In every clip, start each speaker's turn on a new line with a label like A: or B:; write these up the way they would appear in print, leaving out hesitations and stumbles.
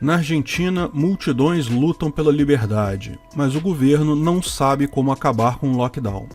A: Na Argentina, multidões lutam pela liberdade, mas o governo não sabe como acabar com o lockdown.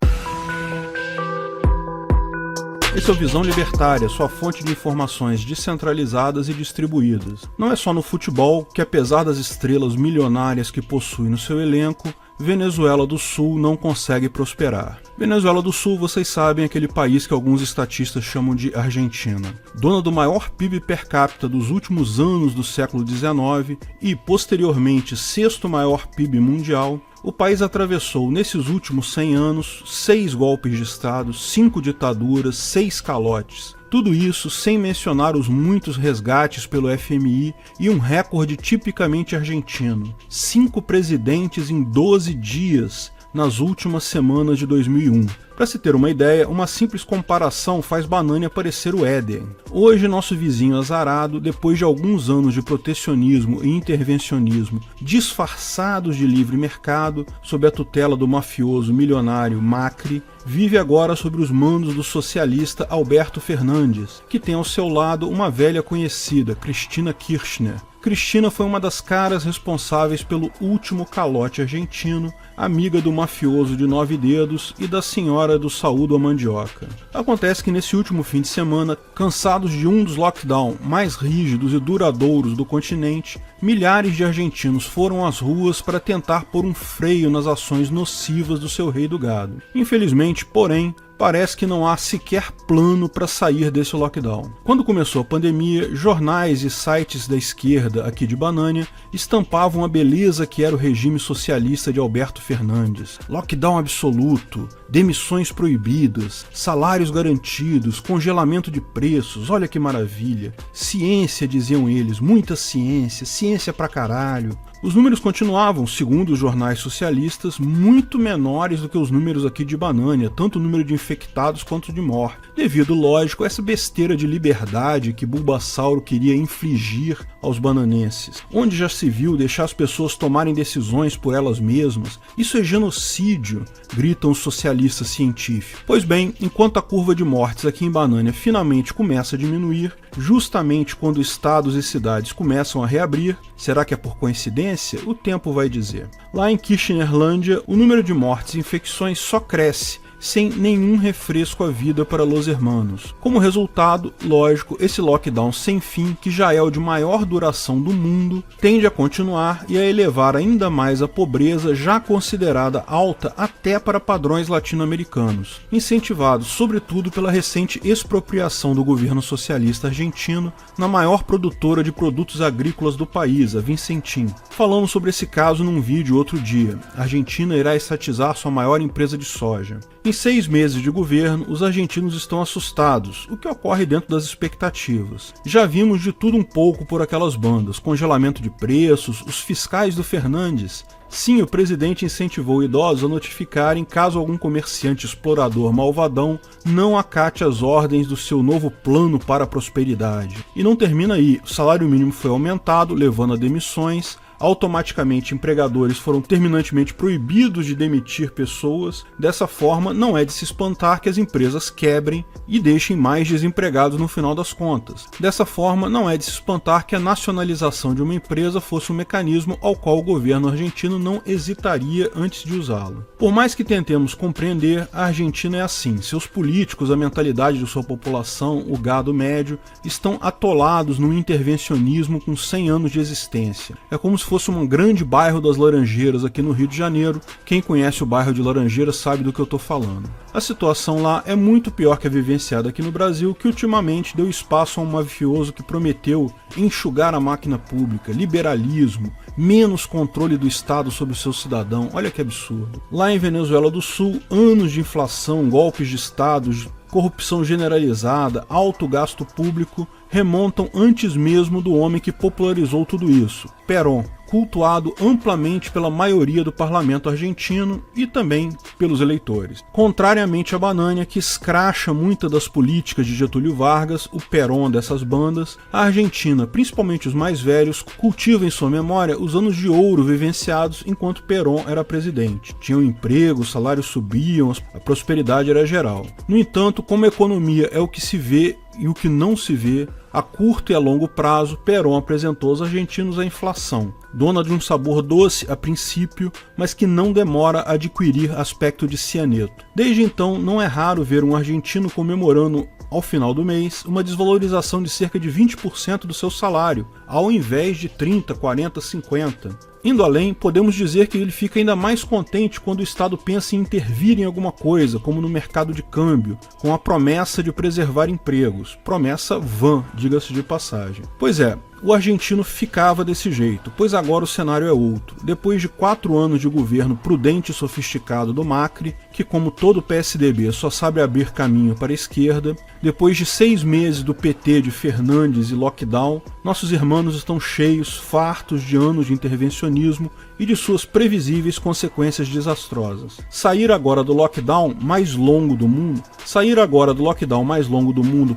A: Esse é o Visão Libertária, sua fonte de informações descentralizadas e distribuídas. Não é só no futebol que, apesar das estrelas milionárias que possui no seu elenco, Venezuela do Sul não consegue prosperar. Venezuela do Sul, vocês sabem, é aquele país que alguns estatistas chamam de Argentina. Dona do maior PIB per capita dos últimos anos do século XIX e, posteriormente, sexto maior PIB mundial, o país atravessou, nesses últimos 100 anos, 6 golpes de Estado, 5 ditaduras, 6 calotes. Tudo isso sem mencionar os muitos resgates pelo FMI e um recorde tipicamente argentino: 5 presidentes em 12 dias nas últimas semanas de 2001. Para se ter uma ideia, uma simples comparação faz Banânia parecer o Éden. Hoje, nosso vizinho azarado, depois de alguns anos de protecionismo e intervencionismo disfarçados de livre mercado, sob a tutela do mafioso milionário Macri, vive agora sob os mandos do socialista Alberto Fernandes, que tem ao seu lado uma velha conhecida, Cristina Kirchner. Cristina foi uma das caras responsáveis pelo último calote argentino, amiga do mafioso de 9 dedos e da senhora do saúdo à mandioca. Acontece que nesse último fim de semana, cansados de um dos lockdowns mais rígidos e duradouros do continente, milhares de argentinos foram às ruas para tentar pôr um freio nas ações nocivas do seu rei do gado. Infelizmente, porém, parece que não há sequer plano para sair desse lockdown. Quando começou a pandemia, jornais e sites da esquerda aqui de Banânia estampavam a beleza que era o regime socialista de Alberto Fernandes. Lockdown absoluto, demissões proibidas, salários garantidos, congelamento de preços, olha que maravilha. Ciência, diziam eles, muita ciência, ciência pra caralho. Os números continuavam, segundo os jornais socialistas, muito menores do que os números aqui de Banânia, tanto o número de infectados quanto de mortes, devido, lógico, a essa besteira de liberdade que Bulbasauro queria infligir aos bananenses. Onde já se viu deixar as pessoas tomarem decisões por elas mesmas? Isso é genocídio, gritam os socialistas científicos. Pois bem, enquanto a curva de mortes aqui em Banânia finalmente começa a diminuir, justamente quando estados e cidades começam a reabrir, será que é por coincidência? O tempo vai dizer. Lá em Kirchnerlândia, o número de mortes e infecções só cresce, sem nenhum refresco à vida para los hermanos. Como resultado, lógico, esse lockdown sem fim, que já é o de maior duração do mundo, tende a continuar e a elevar ainda mais a pobreza já considerada alta até para padrões latino-americanos, incentivados sobretudo pela recente expropriação do governo socialista argentino na maior produtora de produtos agrícolas do país, a Vicentin. Falamos sobre esse caso num vídeo outro dia. A Argentina irá estatizar sua maior empresa de soja. Em 6 meses de governo, os argentinos estão assustados, o que ocorre dentro das expectativas. Já vimos de tudo um pouco por aquelas bandas, congelamento de preços, os fiscais do Fernandes. Sim, o presidente incentivou idosos a notificarem caso algum comerciante explorador malvadão não acate as ordens do seu novo plano para a prosperidade. E não termina aí, o salário mínimo foi aumentado, levando a demissões. Automaticamente empregadores foram terminantemente proibidos de demitir pessoas. Dessa forma, não é de se espantar que as empresas quebrem e deixem mais desempregados no final das contas. Dessa forma, não é de se espantar que a nacionalização de uma empresa fosse um mecanismo ao qual o governo argentino não hesitaria antes de usá-lo. Por mais que tentemos compreender, a Argentina é assim. Seus políticos, a mentalidade de sua população, o gado médio, estão atolados num intervencionismo com 100 anos de existência. É como se fosse um grande bairro das Laranjeiras aqui no Rio de Janeiro. Quem conhece o bairro de Laranjeiras sabe do que eu estou falando. A situação lá é muito pior que a vivenciada aqui no Brasil, que ultimamente deu espaço a um mafioso que prometeu enxugar a máquina pública, liberalismo, menos controle do Estado sobre o seu cidadão. Olha que absurdo. Lá em Venezuela do Sul, anos de inflação, golpes de Estado, corrupção generalizada, alto gasto público remontam antes mesmo do homem que popularizou tudo isso, Perón, cultuado amplamente pela maioria do parlamento argentino e também pelos eleitores. Contrariamente a Banânia, que escracha muitas das políticas de Getúlio Vargas, o Perón dessas bandas, a Argentina, principalmente os mais velhos, cultiva em sua memória os anos de ouro vivenciados enquanto Perón era presidente. Tinham emprego, os salários subiam, a prosperidade era geral. No entanto, como a economia é o que se vê e o que não se vê, A curto e a longo prazo, Perón apresentou aos argentinos a inflação, dona de um sabor doce a princípio, mas que não demora a adquirir aspecto de cianeto. Desde então, não é raro ver um argentino comemorando, ao final do mês, uma desvalorização de cerca de 20% do seu salário, ao invés de 30%, 40%, 50%. Indo além, podemos dizer que ele fica ainda mais contente quando o Estado pensa em intervir em alguma coisa, como no mercado de câmbio, com a promessa de preservar empregos. Promessa vã, diga-se de passagem. Pois é, o argentino ficava desse jeito, pois agora o cenário é outro. Depois de 4 anos de governo prudente e sofisticado do Macri, que como todo PSDB só sabe abrir caminho para a esquerda, depois de 6 meses do PT de Fernandes e lockdown, nossos irmãos estão cheios, fartos de anos de intervencionismo e de suas previsíveis consequências desastrosas. Sair agora do lockdown mais longo do mundo,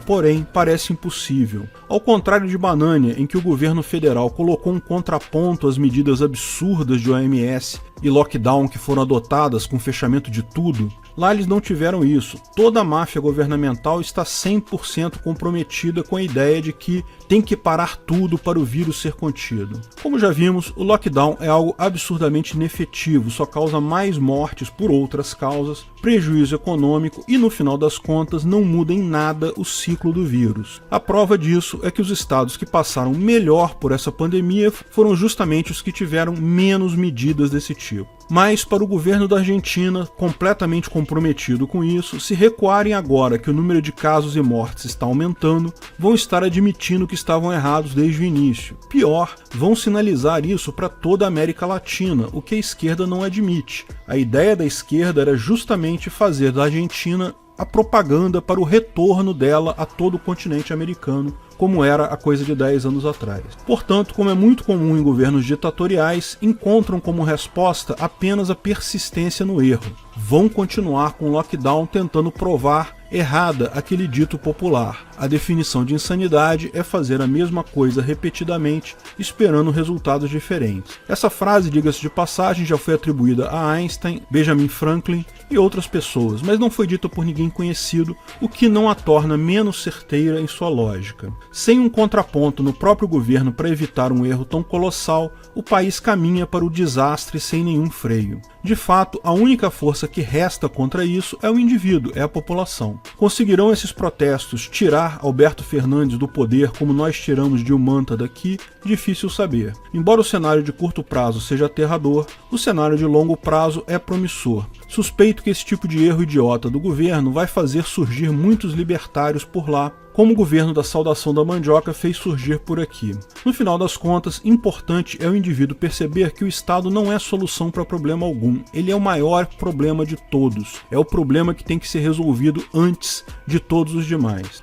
A: porém, parece impossível. Ao contrário de Banânia, em que o governo federal colocou um contraponto às medidas absurdas de OMS e lockdown que foram adotadas com fechamento de tudo, lá eles não tiveram isso. Toda a máfia governamental está 100% comprometida com a ideia de que tem que parar tudo para o vírus ser contido. Como já vimos, o lockdown é algo absurdamente inefetivo, só causa mais mortes por outras causas, prejuízo econômico e, no final das contas, não muda em nada o ciclo do vírus. A prova disso é que os estados que passaram melhor por essa pandemia foram justamente os que tiveram menos medidas desse tipo. Mas, para o governo da Argentina, completamente comprometido com isso, se recuarem agora que o número de casos e mortes está aumentando, vão estar admitindo que estavam errados desde o início. Pior, vão sinalizar isso para toda a América Latina, o que a esquerda não admite. A ideia da esquerda era justamente fazer da Argentina a propaganda para o retorno dela a todo o continente americano, como era a coisa de 10 anos atrás. Portanto, como é muito comum em governos ditatoriais, encontram como resposta apenas a persistência no erro. Vão continuar com o lockdown tentando provar errada aquele dito popular. A definição de insanidade é fazer a mesma coisa repetidamente, esperando resultados diferentes. Essa frase, diga-se de passagem, já foi atribuída a Einstein, Benjamin Franklin e outras pessoas, mas não foi dita por ninguém conhecido, o que não a torna menos certeira em sua lógica. Sem um contraponto no próprio governo para evitar um erro tão colossal, o país caminha para o desastre sem nenhum freio. De fato, a única força que resta contra isso é o indivíduo, é a população. Conseguirão esses protestos tirar Alberto Fernandes do poder como nós tiramos Dilmanta daqui? Difícil saber. Embora o cenário de curto prazo seja aterrador, o cenário de longo prazo é promissor. Suspeito que esse tipo de erro idiota do governo vai fazer surgir muitos libertários por lá, como o governo da saudação da mandioca fez surgir por aqui. No final das contas, importante é o indivíduo perceber que o Estado não é solução para problema algum. Ele é o maior problema de todos. É o problema que tem que ser resolvido antes de todos os demais.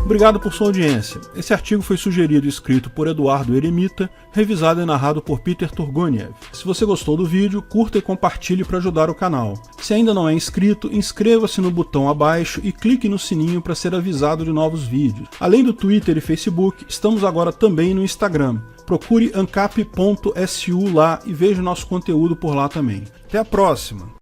A: Obrigado por sua audiência. Esse artigo foi sugerido e escrito por Eduardo Eremita, revisado e narrado por Peter Turgoniev. Se você gostou do vídeo, curta e compartilhe para ajudar o canal. Se ainda não é inscrito, inscreva-se no botão abaixo e clique no sininho para ser avisado de novos vídeos. Além do Twitter e Facebook, estamos agora também no Instagram. Procure ancap.su lá e veja nosso conteúdo por lá também. Até a próxima!